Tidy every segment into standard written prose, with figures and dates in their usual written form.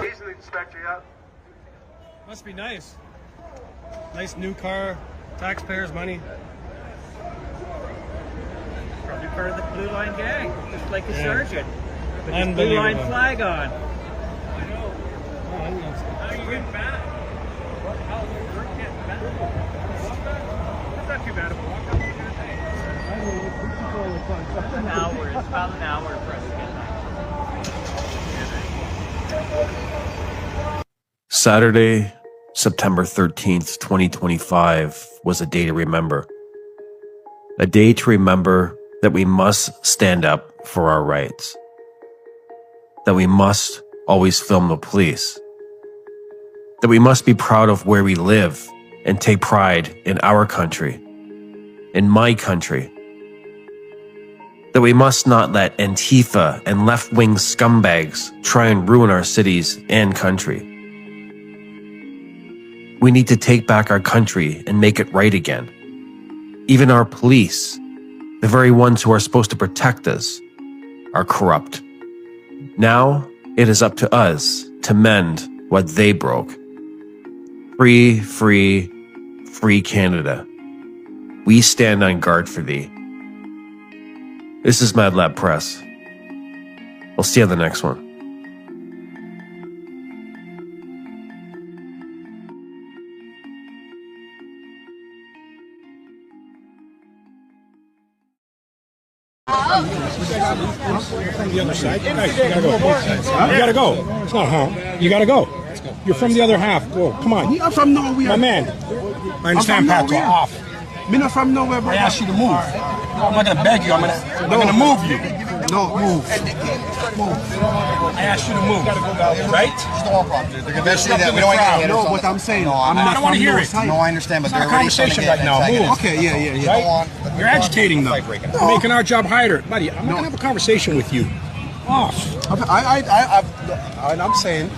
He's the inspector, yeah. Must be nice. Nice new car, taxpayers' money. Probably part of the Blue Line gang, just like the sergeant. With his Blue Unbelievable. Line flag on. That's not too bad of a walk. An hour, it's about an hour for us to get back. Saturday, September 13th, 2025 was a day to remember. A day to remember that we must stand up for our rights. That we must always film the police. That we must be proud of where we live and take pride in our country, in my country. That we must not let Antifa and left-wing scumbags try and ruin our cities and country. We need to take back our country and make it right again. Even our police, the very ones who are supposed to protect us, are corrupt. Now, it is up to us to mend what they broke. Free, free, free Canada. We stand on guard for thee. This is Mad Lab Press. We'll see you on the next one. From the other side. Guys, you gotta go. You gotta go. It's not harm. You gotta go. You're from the other half. Go. Come on. I'm from nowhere. My man. I understand, I'm from Pato. nowhere. Off. Me not from nowhere, bro. I asked you to move. I'm not gonna beg you. I'm gonna move you. No, move. I asked you to move. Right? Just don't want to. They're gonna say that we don't want to hear it. No, what I'm saying, I'm I not don't want to from hear no it. side. No, I understand, but It's not they're a already starting conversation to get right now. antagonist. Move. Okay, yeah. We don't want. You're agitating them. Fight breaking out. You're making our job harder. Buddy, I'm not gonna have a conversation with you. Off. I'm saying,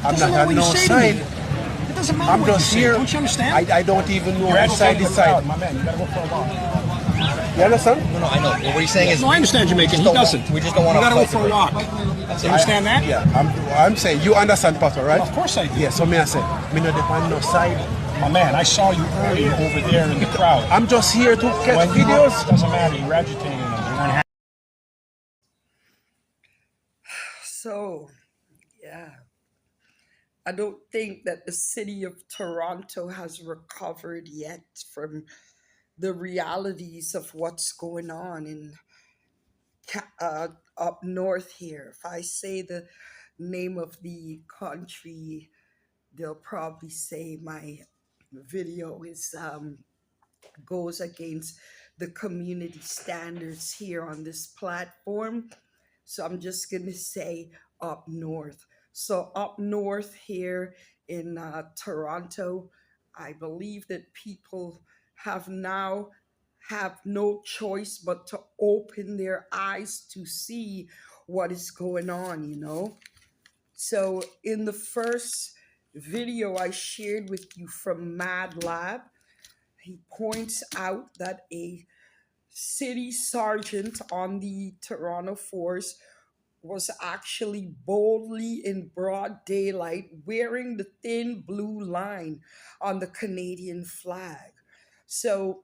I'm not on no side. It doesn't matter I'm what you just say. here. Don't you understand? I don't even know You're which side agitating is the crowd, side. my man. You gotta go for a walk. You understand? No, I know. But what he's saying is. No, I understand Jamaican. He don't want- doesn't. we just don't want You to gotta go fight for a the walk. You understand that? Yeah, I'm saying, you understand, Pato, right? Of course I do. Yeah, so me I say, me not depend no side. My man, I saw you earlier over there in the crowd. I'm just here to catch When you videos. were- doesn't matter. You're agitating them. You weren't happy. So, yeah, I don't think that the city of Toronto has recovered yet from the realities of what's going on in up north here. If I say the name of the country, they'll probably say my video is goes against the community standards here on this platform. So I'm just going to say up north. So up north here in Toronto, I believe that people now have no choice but to open their eyes to see what is going on. So in the first video I shared with you from Mad Lab, he points out that a city sergeant on the Toronto force was actually boldly in broad daylight wearing the thin blue line on the Canadian flag. So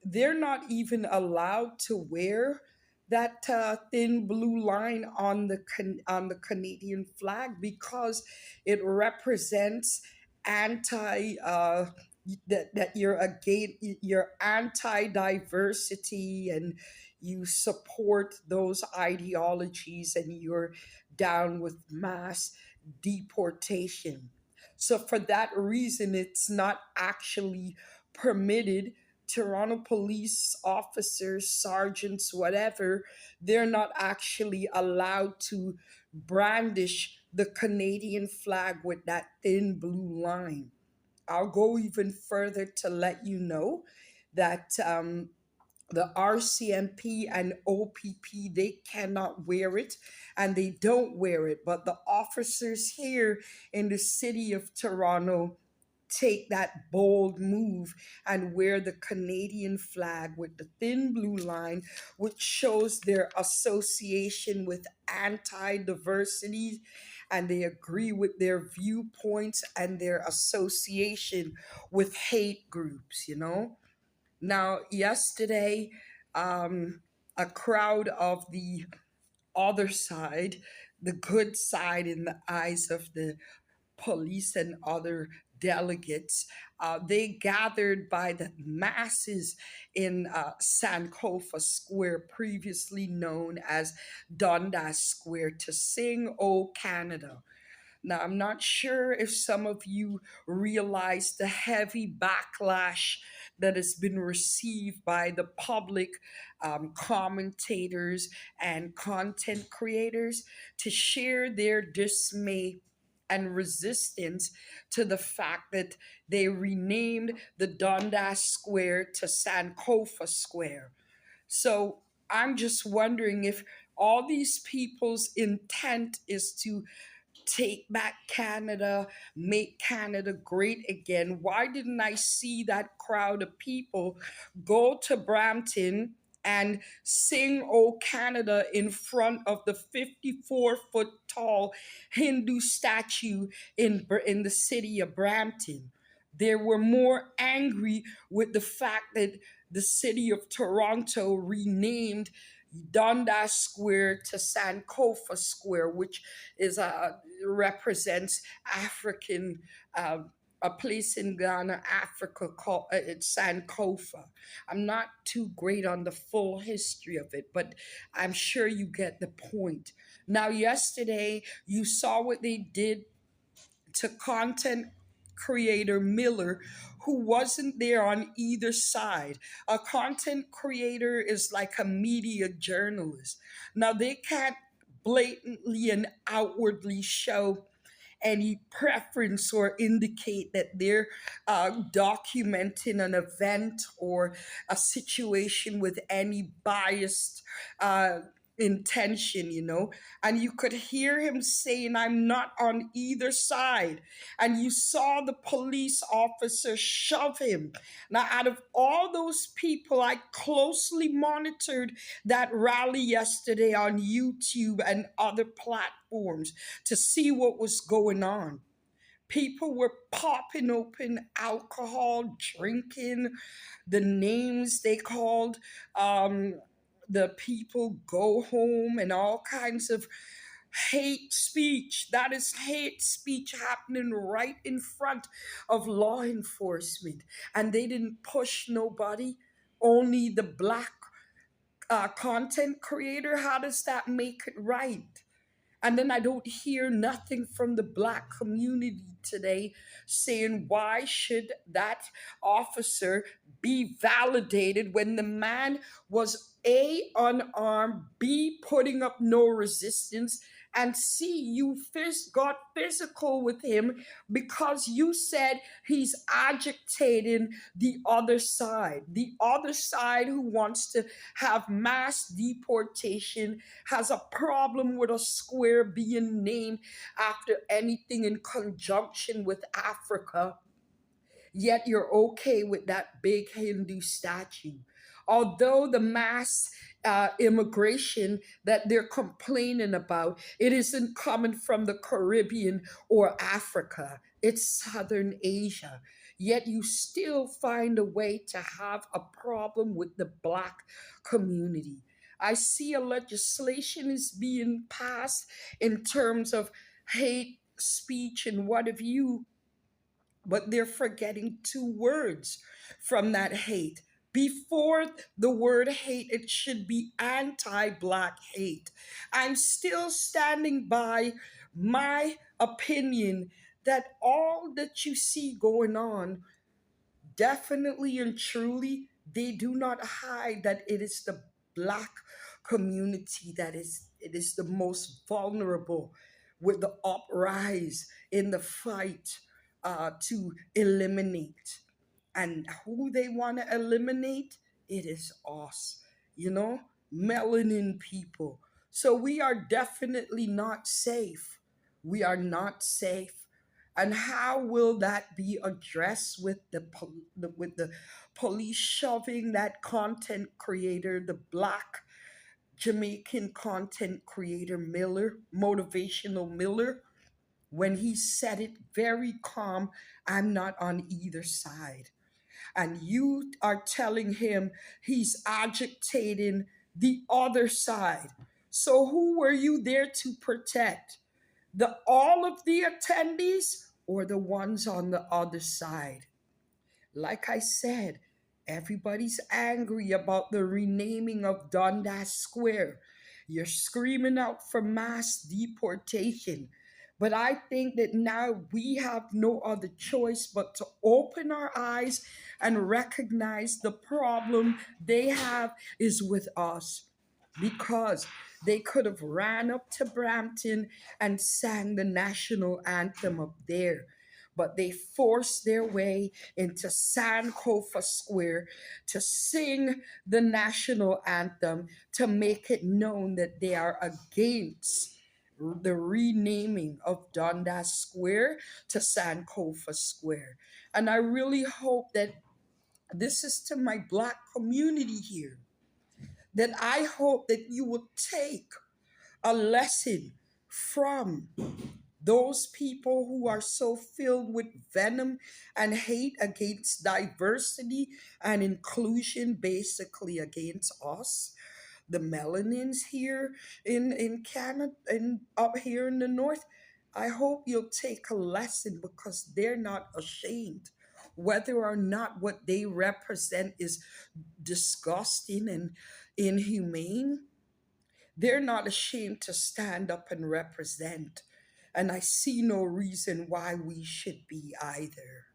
they're not even allowed to wear that thin blue line on the Canadian flag because it represents anti that you're anti-diversity and you support those ideologies and you're down with mass deportation. So for that reason, it's not actually permitted. Toronto police officers, sergeants, whatever, they're not actually allowed to brandish the Canadian flag with that thin blue line. I'll go even further to let you know that the RCMP and OPP, they cannot wear it and they don't wear it. But the officers here in the city of Toronto take that bold move and wear the Canadian flag with the thin blue line, which shows their association with anti diversity, and they agree with their viewpoints and their association with hate groups, you know? Now, yesterday, a crowd of the other side, the good side in the eyes of the police and other delegates, they gathered by the masses in Sankofa Square, previously known as Dundas Square, to sing "O Canada." Now, I'm not sure if some of you realize the heavy backlash that has been received by the public, commentators and content creators, to share their dismay and resistance to the fact that they renamed the Dundas Square to Sankofa Square. So I'm just wondering if all these people's intent is to take back Canada, make Canada great again. Why didn't I see that crowd of people go to Brampton and sing "O Canada" in front of the 54-foot tall Hindu statue in the city of Brampton? They were more angry with the fact that the city of Toronto renamed Dundas Square to Sankofa Square, which is represents African, a place in Ghana, Africa called it's Sankofa. I'm not too great on the full history of it, but I'm sure you get the point. Now, yesterday you saw what they did to content creator Miller, who wasn't there on either side. A content creator is like a media journalist. Now, they can't blatantly and outwardly show any preference or indicate that they're documenting an event or a situation with any biased intention, you know. And you could hear him saying, "I'm not on either side." And you saw the police officer shove him. Now, out of all those people, I closely monitored that rally yesterday on YouTube and other platforms to see what was going on. People were popping open alcohol, drinking, the names they called the people "go home," and all kinds of hate speech. That is hate speech happening right in front of law enforcement. And they didn't push nobody, only the black content creator. How does that make it right? And then I don't hear nothing from the black community today saying, why should that officer be validated when the man was A, unarmed, B, putting up no resistance, and C, you got physical with him because you said he's agitating the other side. The other side, who wants to have mass deportation, has a problem with a square being named after anything in conjunction with Africa. Yet you're okay with that big Hindu statue. Although the mass immigration that they're complaining about, it isn't coming from the Caribbean or Africa. It's Southern Asia. Yet you still find a way to have a problem with the black community. I see a legislation is being passed in terms of hate speech and what have you, but they're forgetting two words from that hate. Before the word hate, it should be anti-black hate. I'm still standing by my opinion that all that you see going on, definitely and truly, they do not hide that it is the black community that it is the most vulnerable, with the uprise in the fight to eliminate. And who they want to eliminate, it is us, you know, melanin people. So we are definitely not safe. We are not safe. And how will that be addressed with with the police shoving that content creator, the black Jamaican content creator Miller, motivational Miller, when he said it very calm, I'm not on either side. And you are telling him he's agitating the other side. So who were you there to protect? The all of the attendees or the ones on the other side? Like I said, everybody's angry about the renaming of Dundas Square. You're screaming out for mass deportation. But I think that now we have no other choice but to open our eyes and recognize the problem they have is with us. Because they could have ran up to Brampton and sang the national anthem up there, but they forced their way into Sankofa Square to sing the national anthem to make it known that they are against the renaming of Dundas Square to Sankofa Square. And I really hope that this is to my Black community here, that I hope that you will take a lesson from those people who are so filled with venom and hate against diversity and inclusion, basically against us, the melanins here in Canada and up here in the north. I hope you'll take a lesson because they're not ashamed. Whether or not what they represent is disgusting and inhumane, they're not ashamed to stand up and represent. And I see no reason why we should be either.